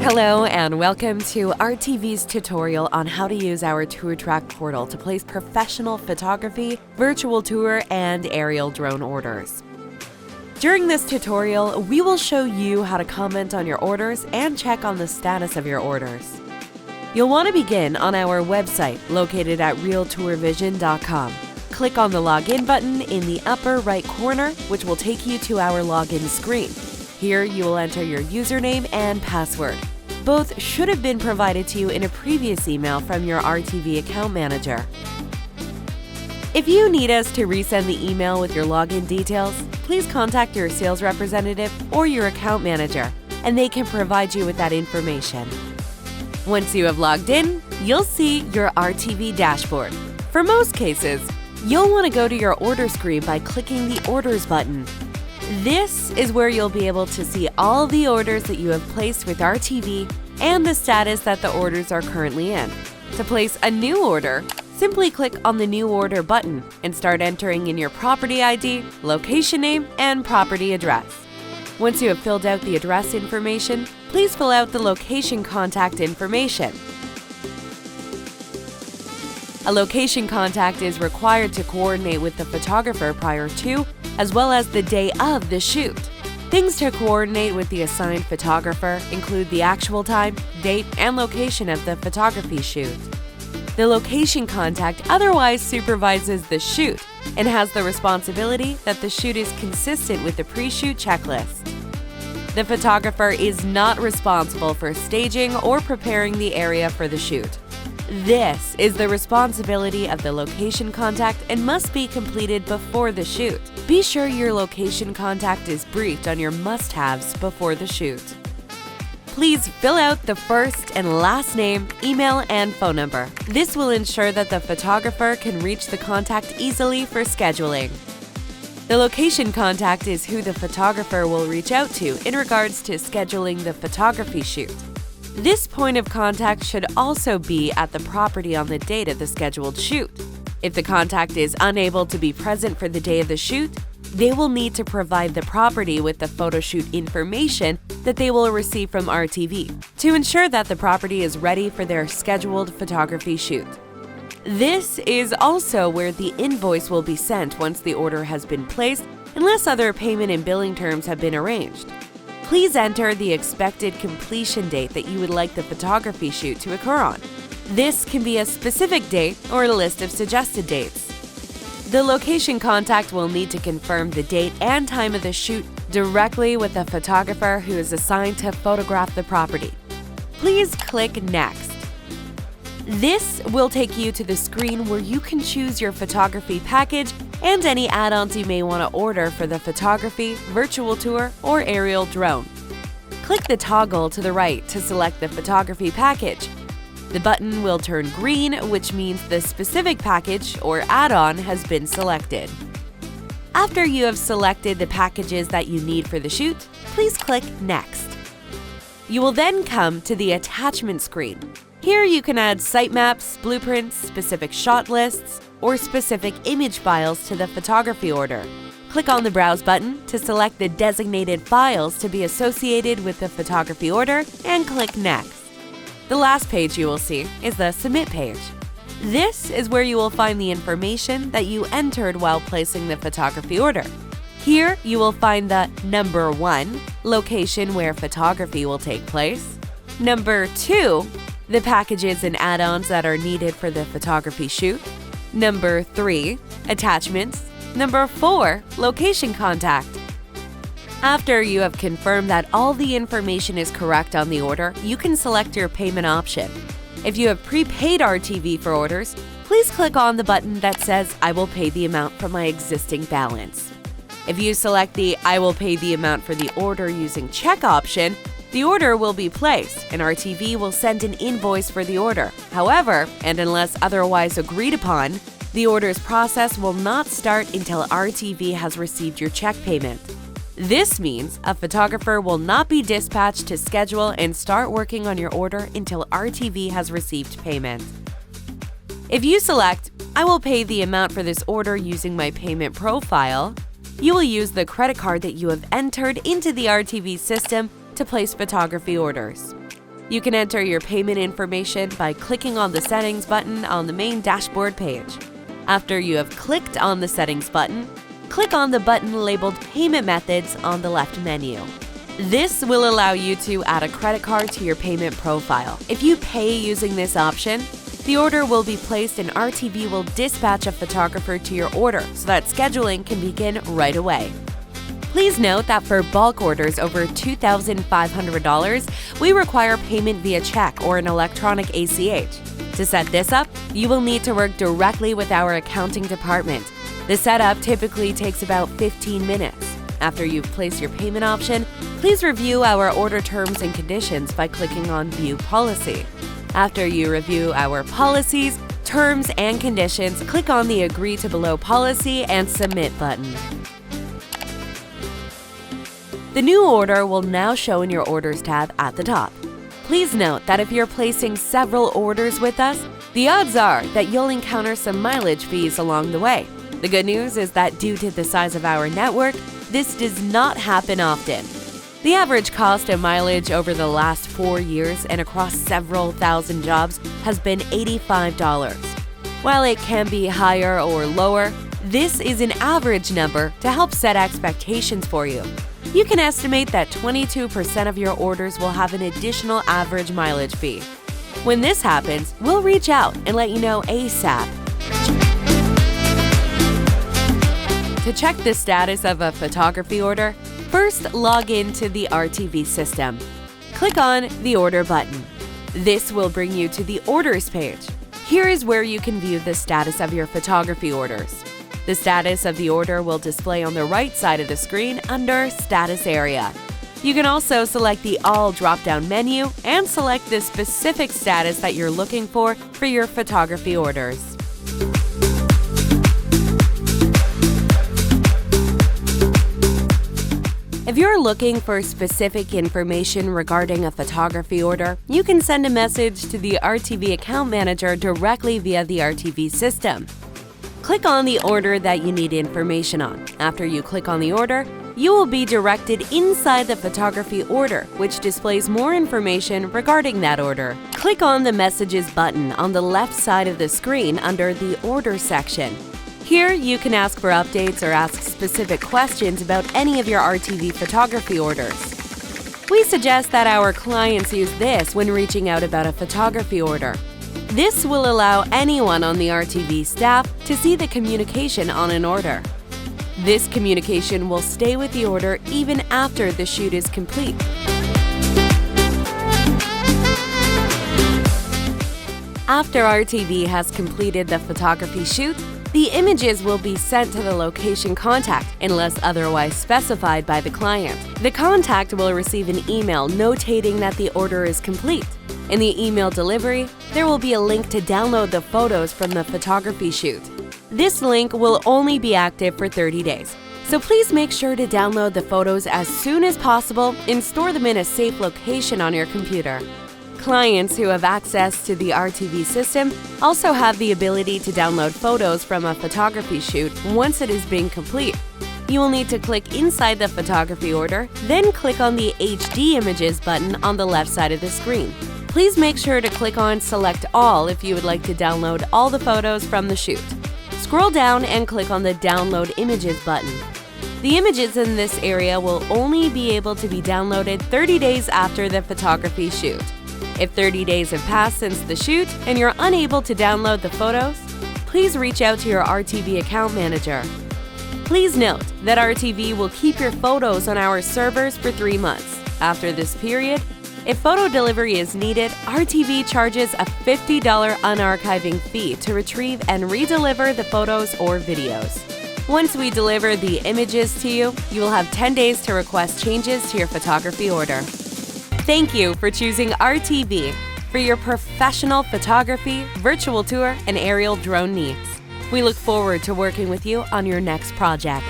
Hello and welcome to RTV's tutorial on how to use our Tour Track portal to place professional photography, virtual tour, and aerial drone orders. During this tutorial, we will show you how to comment on your orders and check on the status of your orders. You'll want to begin on our website located at realtourvision.com. Click on the Login button in the upper right corner, which will take you to our login screen. Here you will enter your username and password. Both should have been provided to you in a previous email from your RTV Account Manager. If you need us to resend the email with your login details, please contact your sales representative or your account manager, and they can provide you with that information. Once you have logged in, you'll see your RTV dashboard. For most cases, you'll want to go to your order screen by clicking the Orders button. This is where you'll be able to see all the orders that you have placed with RTV and the status that the orders are currently in. To place a new order, simply click on the New Order button and start entering in your property ID, location name, and property address. Once you have filled out the address information, please fill out the location contact information. A location contact is required to coordinate with the photographer prior to, as well as the day of the shoot. Things to coordinate with the assigned photographer include the actual time, date, and location of the photography shoot. The location contact otherwise supervises the shoot and has the responsibility that the shoot is consistent with the pre-shoot checklist. The photographer is not responsible for staging or preparing the area for the shoot. This is the responsibility of the location contact and must be completed before the shoot. Be sure your location contact is briefed on your must-haves before the shoot. Please fill out the first and last name, email, and phone number. This will ensure that the photographer can reach the contact easily for scheduling. The location contact is who the photographer will reach out to in regards to scheduling the photography shoot. This point of contact should also be at the property on the date of the scheduled shoot. If the contact is unable to be present for the day of the shoot, they will need to provide the property with the photo shoot information that they will receive from RTV to ensure that the property is ready for their scheduled photography shoot. This is also where the invoice will be sent once the order has been placed, unless other payment and billing terms have been arranged. Please enter the expected completion date that you would like the photography shoot to occur on. This can be a specific date or a list of suggested dates. The location contact will need to confirm the date and time of the shoot directly with the photographer who is assigned to photograph the property. Please click Next. This will take you to the screen where you can choose your photography package and any add-ons you may want to order for the photography, virtual tour, or aerial drone. Click the toggle to the right to select the photography package. The button will turn green, which means the specific package or add-on has been selected. After you have selected the packages that you need for the shoot, please click Next. You will then come to the attachment screen. Here you can add sitemaps, blueprints, specific shot lists, or specific image files to the photography order. Click on the Browse button to select the designated files to be associated with the photography order and click Next. The last page you will see is the Submit page. This is where you will find the information that you entered while placing the photography order. Here you will find the Number 1, location where photography will take place. Number 2, the packages and add-ons that are needed for the photography shoot. Number 3, attachments. Number 4, location contact. After you have confirmed that all the information is correct on the order, you can select your payment option. If you have prepaid RTV for orders, please click on the button that says I will pay the amount from my existing balance. If you select the I will pay the amount for the order using check option, the order will be placed and RTV will send an invoice for the order. However, and unless otherwise agreed upon, the order's process will not start until RTV has received your check payment. This means a photographer will not be dispatched to schedule and start working on your order until RTV has received payment. If you select, I will pay the amount for this order using my payment profile, you will use the credit card that you have entered into the RTV system to place photography orders. You can enter your payment information by clicking on the Settings button on the main dashboard page. After you have clicked on the Settings button, click on the button labeled Payment Methods on the left menu. This will allow you to add a credit card to your payment profile. If you pay using this option, the order will be placed and RTV will dispatch a photographer to your order so that scheduling can begin right away. Please note that for bulk orders over $2,500, we require payment via check or an electronic ACH. To set this up, you will need to work directly with our accounting department. The setup typically takes about 15 minutes. After you've placed your payment option, please review our order terms and conditions by clicking on View Policy. After you review our policies, terms, and conditions, click on the Agree to Below Policy and Submit button. The new order will now show in your Orders tab at the top. Please note that if you're placing several orders with us, the odds are that you'll encounter some mileage fees along the way. The good news is that due to the size of our network, this does not happen often. The average cost of mileage over the last 4 years and across several thousand jobs has been $85. While it can be higher or lower, this is an average number to help set expectations for you. You can estimate that 22% of your orders will have an additional average mileage fee. When this happens, we'll reach out and let you know ASAP. To check the status of a photography order, first log into the RTV system. Click on the Order button. This will bring you to the Orders page. Here is where you can view the status of your photography orders. The status of the order will display on the right side of the screen under Status area. You can also select the All drop-down menu and select the specific status that you're looking for your photography orders. If you're looking for specific information regarding a photography order, you can send a message to the RTV Account Manager directly via the RTV system. Click on the order that you need information on. After you click on the order, you will be directed inside the photography order, which displays more information regarding that order. Click on the Messages button on the left side of the screen under the Order section. Here, you can ask for updates or ask specific questions about any of your RTV photography orders. We suggest that our clients use this when reaching out about a photography order. This will allow anyone on the RTV staff to see the communication on an order. This communication will stay with the order even after the shoot is complete. After RTV has completed the photography shoot, the images will be sent to the location contact unless otherwise specified by the client. The contact will receive an email notating that the order is complete. In the email delivery, there will be a link to download the photos from the photography shoot. This link will only be active for 30 days, so please make sure to download the photos as soon as possible and store them in a safe location on your computer. Clients who have access to the RTV system also have the ability to download photos from a photography shoot once it is being complete. You will need to click inside the photography order, then click on the HD Images button on the left side of the screen. Please make sure to click on Select All if you would like to download all the photos from the shoot. Scroll down and click on the Download Images button. The images in this area will only be able to be downloaded 30 days after the photography shoot. If 30 days have passed since the shoot and you're unable to download the photos, please reach out to your RTV Account Manager. Please note that RTV will keep your photos on our servers for 3 months. After this period, if photo delivery is needed, RTV charges a $50 unarchiving fee to retrieve and redeliver the photos or videos. Once we deliver the images to you, you will have 10 days to request changes to your photography order. Thank you for choosing RTV for your professional photography, virtual tour, and aerial drone needs. We look forward to working with you on your next project.